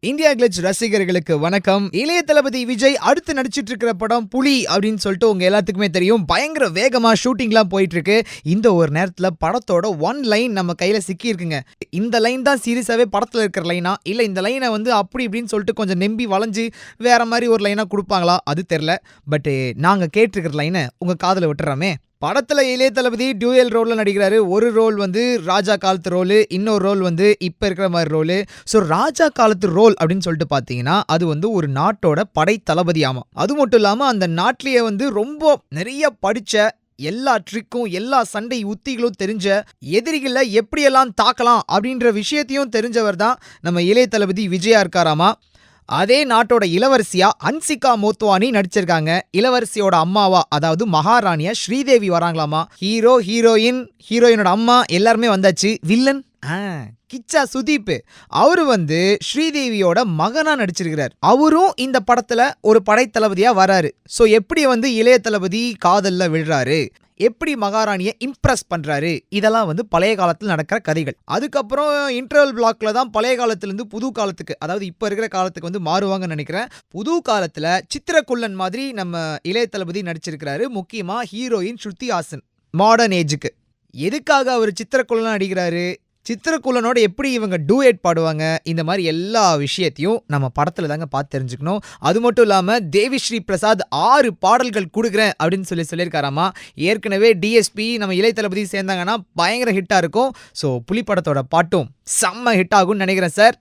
India glitz ரசிகர்களுக்கு வணக்கம். இளைய தளபதி விஜய் அடுத்து நடிச்சிட்டு இருக்கிற படம் புலி அப்படின்னு சொல்லிட்டு உங்க எல்லாத்துக்குமே தெரியும். பயங்கர வேகமா ஷூட்டிங்லாம் போயிட்டு இருக்கு. இந்த ஒரு நேரத்துல படத்தோட ஒன் லைன் நம்ம கையில சிக்கி இருக்குங்க. இந்த லைன் தான் சீரியஸாவே படத்துல இருக்கிற லைனா இல்ல இந்த லைனை வந்து அப்படி இப்படின்னு சொல்லிட்டு கொஞ்சம் நெம்பி வளைஞ்சு வேற மாதிரி ஒரு லைனா கொடுப்பாங்களா அது தெரியல. பட் நாங்க கேட்டிருக்கிற லைனை உங்க காதுல விட்டுறாமே. படத்துல இளைய தளபதி டியூயல் ரோல்ல நடிக்கிறாரு. ஒரு ரோல் வந்து ராஜா காலத்து ரோலு, இன்னொரு ரோல் வந்து இப்ப இருக்கிற மாதிரி ரோலு. ஸோ ராஜா காலத்து ரோல் அப்படின்னு சொல்லிட்டு பார்த்தீங்கன்னா அது வந்து ஒரு நாட்டோட படை தளபதி. ஆமா, அது மட்டும் இல்லாம அந்த நாட்டிலேயே வந்து ரொம்ப நிறைய படிச்ச, எல்லா ட்ரிக்கும் எல்லா சண்டை உத்திகளும் தெரிஞ்ச, எதிரிகளை எப்படியெல்லாம் தாக்கலாம் அப்படின்ற விஷயத்தையும் தெரிஞ்சவர் தான் நம்ம இளைய தளபதி விஜயா இருக்காராமா. அதே நாட்டோட இளவரசியா ஹன்சிகா மோத்வானி நடிச்சிருக்காங்க. இளவரசியோட அம்மாவா, அதாவது மகாராணியா ஸ்ரீதேவி வராங்களாமா. ஹீரோ, ஹீரோயின், ஹீரோயினோட அம்மா எல்லாருமே வந்தாச்சு. வில்லன் கிச்சா சுதீப், அவரு வந்து ஸ்ரீதேவியோட மகனா நடிச்சிருக்கிறார். அவரும் இந்த படத்துல ஒரு படை தளபதியா வராரு. சோ எப்படி வந்து இளைய தளபதி காதல்ல விழுறாரு, எப்படி மகாராணியை இம்ப்ரெஸ் பண்றாரு, இதெல்லாம் வந்து பழைய காலத்தில் நடக்கிற கதைகள். அதுக்கப்புறம் இன்டர்வல் பிளாக்ல தான் பழைய காலத்திலிருந்து புது காலத்துக்கு, அதாவது இப்ப இருக்கிற காலத்துக்கு வந்து மாறுவாங்கன்னு நினைக்கிறேன். புது காலத்துல சித்திரக்குள்ளன் மாதிரி நம்ம இளைய தளபதி நடிச்சிருக்கிறாரு. முக்கியமா ஹீரோயின் ஸ்ருதி ஹாசன். மாடர்ன் ஏஜுக்கு எதுக்காக அவர் சித்திரக்குள்ளன் நடிக்கிறாரு, சித்திரக்குள்ளனோட எப்படி இவங்க டூயட் பாடுவாங்க, இந்த மாதிரி எல்லா விஷயத்தையும் நம்ம படத்துல தாங்க பார்த்து தெரிஞ்சுக்கணும். அது மட்டும் இல்லாம தேவிஸ்ரீ பிரசாத் 6 பாடல்கள் கொடுக்குறேன் அப்படின்னு சொல்லியிருக்காராமா. ஏற்கனவே டிஎஸ்பி நம்ம இளைய தளபதி சேர்ந்தாங்கன்னா பயங்கர ஹிட்டா இருக்கும். ஸோ புலி படத்தோட பாட்டும் செம்ம ஹிட் ஆகும்னு நினைக்கிறேன் சார்.